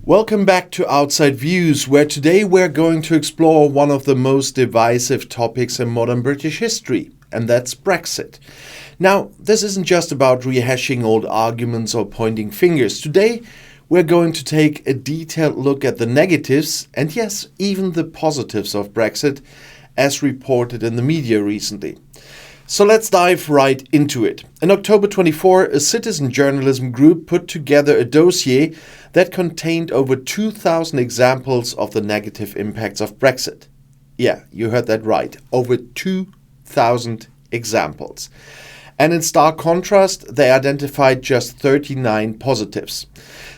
Welcome back to Outside Views, where today we're going to explore one of the most divisive topics in modern British history, and that's Brexit. Now, this isn't just about rehashing old arguments or pointing fingers. Today, we're going to take a detailed look at the negatives, and yes, even the positives of Brexit, as reported in the media recently. So let's dive right into it. In October 24, a citizen journalism group put together a dossier that contained over 2,000 examples of the negative impacts of Brexit. Yeah, you heard that right. Over 2,000 examples. And in stark contrast, they identified just 39 positives.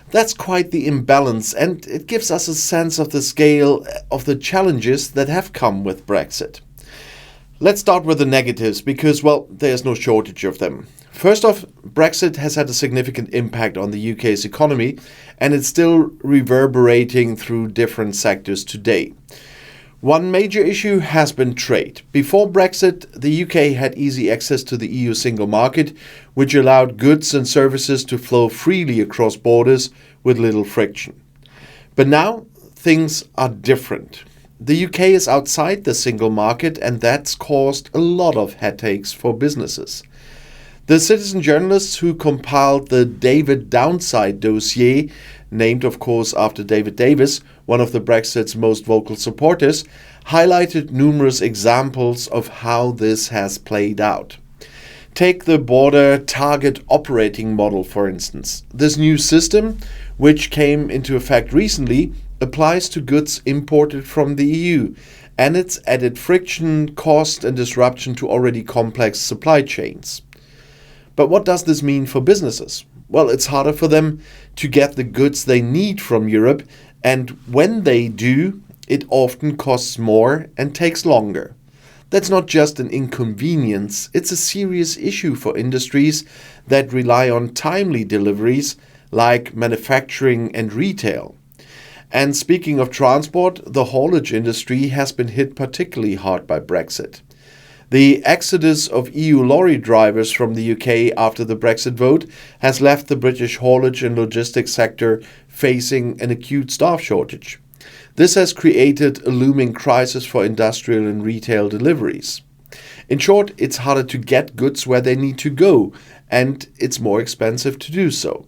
That's quite the imbalance, and it gives us a sense of the scale of the challenges that have come with Brexit. Let's start with the negatives because, well, there's no shortage of them. First off, Brexit has had a significant impact on the UK's economy, and it's still reverberating through different sectors today. One major issue has been trade. Before Brexit, the UK had easy access to the EU single market, which allowed goods and services to flow freely across borders with little friction. But now, things are different. The UK is outside the single market, and that's caused a lot of headaches for businesses. The citizen journalists who compiled the David Downside dossier, named of course after David Davis, one of the Brexit's most vocal supporters, highlighted numerous examples of how this has played out. Take the border target operating model, for instance. This new system, which came into effect recently, applies to goods imported from the EU, and it's added friction, cost, and disruption to already complex supply chains. But what does this mean for businesses? Well, it's harder for them to get the goods they need from Europe, and when they do, it often costs more and takes longer. That's not just an inconvenience, it's a serious issue for industries that rely on timely deliveries like manufacturing and retail. And speaking of transport, the haulage industry has been hit particularly hard by Brexit. The exodus of EU lorry drivers from the UK after the Brexit vote has left the British haulage and logistics sector facing an acute staff shortage. This has created a looming crisis for industrial and retail deliveries. In short, it's harder to get goods where they need to go, and it's more expensive to do so.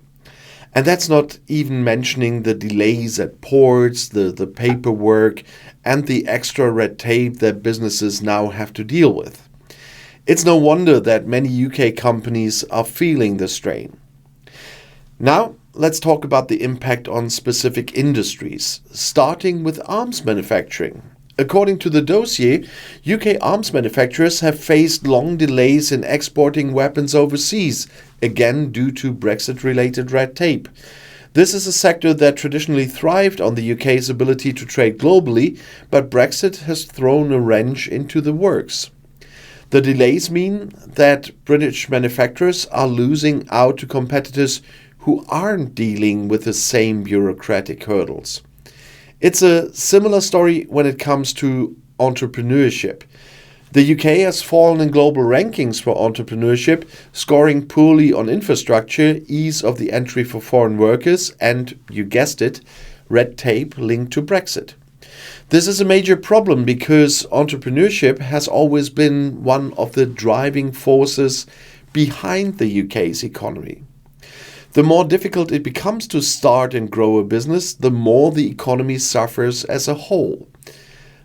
And that's not even mentioning the delays at ports, the paperwork, and the extra red tape that businesses now have to deal with. It's no wonder that many UK companies are feeling the strain. Now, let's talk about the impact on specific industries, starting with arms manufacturing. According to the dossier, UK arms manufacturers have faced long delays in exporting weapons overseas, again due to Brexit-related red tape. This is a sector that traditionally thrived on the UK's ability to trade globally, but Brexit has thrown a wrench into the works. The delays mean that British manufacturers are losing out to competitors who aren't dealing with the same bureaucratic hurdles. It's a similar story when it comes to entrepreneurship. The UK has fallen in global rankings for entrepreneurship, scoring poorly on infrastructure, ease of the entry for foreign workers, and, you guessed it, red tape linked to Brexit. This is a major problem because entrepreneurship has always been one of the driving forces behind the UK's economy. The more difficult it becomes to start and grow a business, the more the economy suffers as a whole.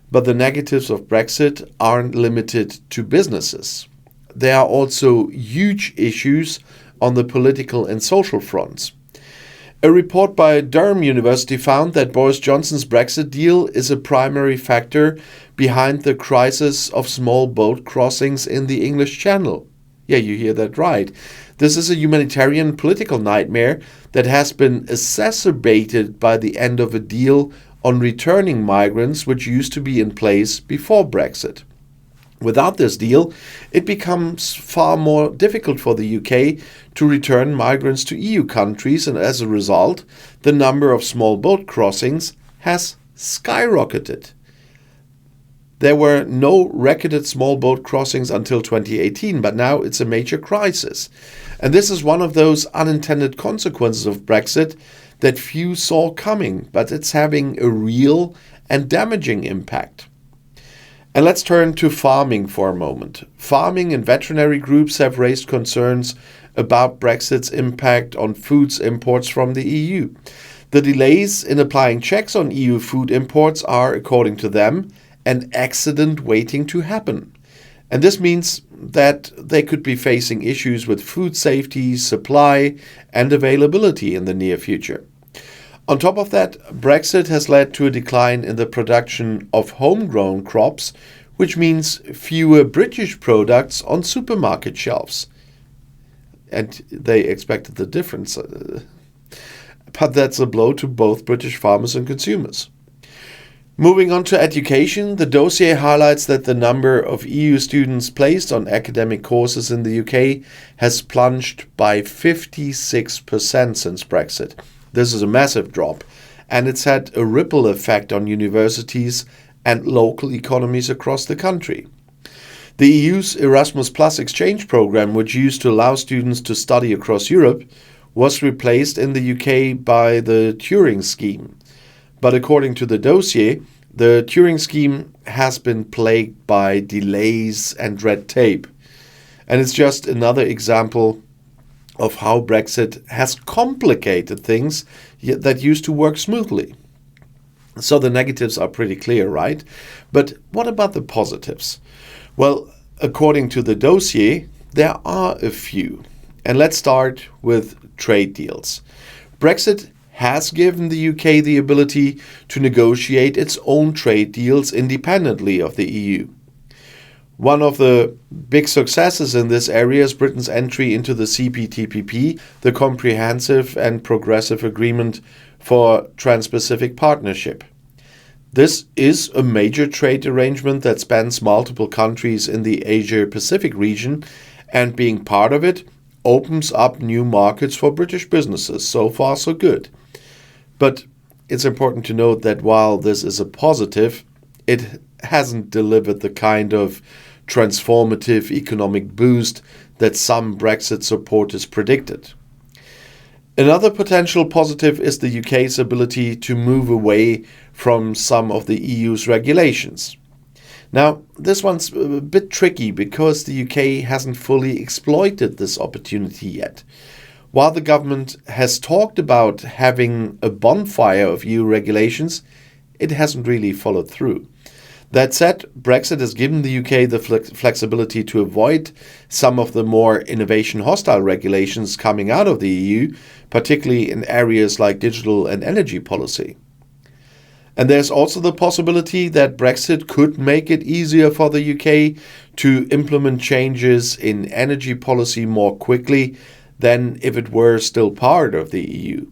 But the negatives of Brexit aren't limited to businesses. There are also huge issues on the political and social fronts. A report by Durham University found that Boris Johnson's Brexit deal is a primary factor behind the crisis of small boat crossings in the English Channel. Yeah, you hear that right. This is a humanitarian political nightmare that has been exacerbated by the end of a deal on returning migrants which used to be in place before Brexit. Without this deal, it becomes far more difficult for the UK to return migrants to EU countries, and as a result, the number of small boat crossings has skyrocketed. There were no recorded small boat crossings until 2018, but now it's a major crisis. And this is one of those unintended consequences of Brexit that few saw coming, but it's having a real and damaging impact. And let's turn to farming for a moment. Farming and veterinary groups have raised concerns about Brexit's impact on foods imports from the EU. The delays in applying checks on EU food imports are, according to them, an accident waiting to happen. And this means that they could be facing issues with food safety, supply, and availability in the near future. On top of that, Brexit has led to a decline in the production of homegrown crops, which means fewer British products on supermarket shelves. And they expected the difference. But that's a blow to both British farmers and consumers. Moving on to education, the dossier highlights that the number of EU students placed on academic courses in the UK has plunged by 56% since Brexit. This is a massive drop, and it's had a ripple effect on universities and local economies across the country. The EU's Erasmus Plus exchange program, which used to allow students to study across Europe, was replaced in the UK by the Turing scheme. But according to the dossier, the Turing scheme has been plagued by delays and red tape. And it's just another example of how Brexit has complicated things that used to work smoothly. So the negatives are pretty clear, right? But what about the positives? Well, according to the dossier, there are a few. And let's start with trade deals. Brexit has given the UK the ability to negotiate its own trade deals independently of the EU. One of the big successes in this area is Britain's entry into the CPTPP, the Comprehensive and Progressive Agreement for Trans-Pacific Partnership. This is a major trade arrangement that spans multiple countries in the Asia-Pacific region, and being part of it opens up new markets for British businesses. So far, so good. But it's important to note that while this is a positive, it hasn't delivered the kind of transformative economic boost that some Brexit supporters predicted. Another potential positive is the UK's ability to move away from some of the EU's regulations. Now, this one's a bit tricky because the UK hasn't fully exploited this opportunity yet. While the government has talked about having a bonfire of EU regulations, it hasn't really followed through. That said, Brexit has given the UK the flexibility to avoid some of the more innovation-hostile regulations coming out of the EU, particularly in areas like digital and energy policy. And there's also the possibility that Brexit could make it easier for the UK to implement changes in energy policy more quickly than if it were still part of the EU.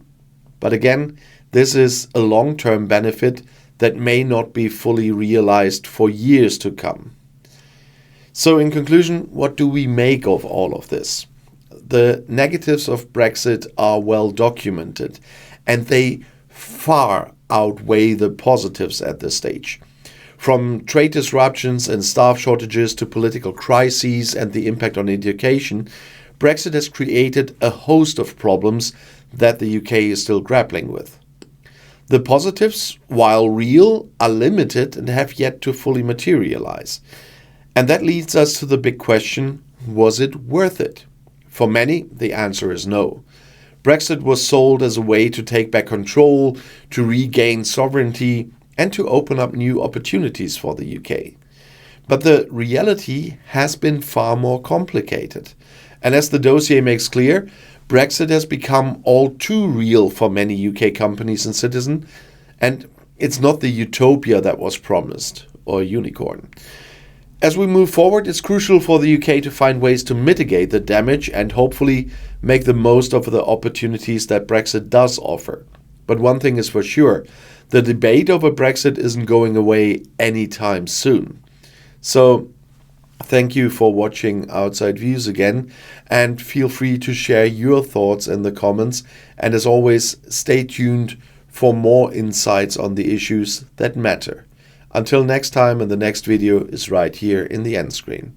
But again, this is a long-term benefit that may not be fully realized for years to come. So in conclusion, what do we make of all of this? The negatives of Brexit are well documented, and they far outweigh the positives at this stage. From trade disruptions and staff shortages to political crises and the impact on education, Brexit has created a host of problems that the UK is still grappling with. The positives, while real, are limited and have yet to fully materialize. And that leads us to the big question, was it worth it? For many, the answer is no. Brexit was sold as a way to take back control, to regain sovereignty, and to open up new opportunities for the UK. But the reality has been far more complicated. And as the dossier makes clear, Brexit has become all too real for many UK companies and citizens, and it's not the utopia that was promised, or a unicorn. As we move forward, it's crucial for the UK to find ways to mitigate the damage and hopefully make the most of the opportunities that Brexit does offer. But one thing is for sure, the debate over Brexit isn't going away anytime soon. So, thank you for watching Outside Views again, and feel free to share your thoughts in the comments. And as always, stay tuned for more insights on the issues that matter. Until next time, and the next video is right here in the end screen.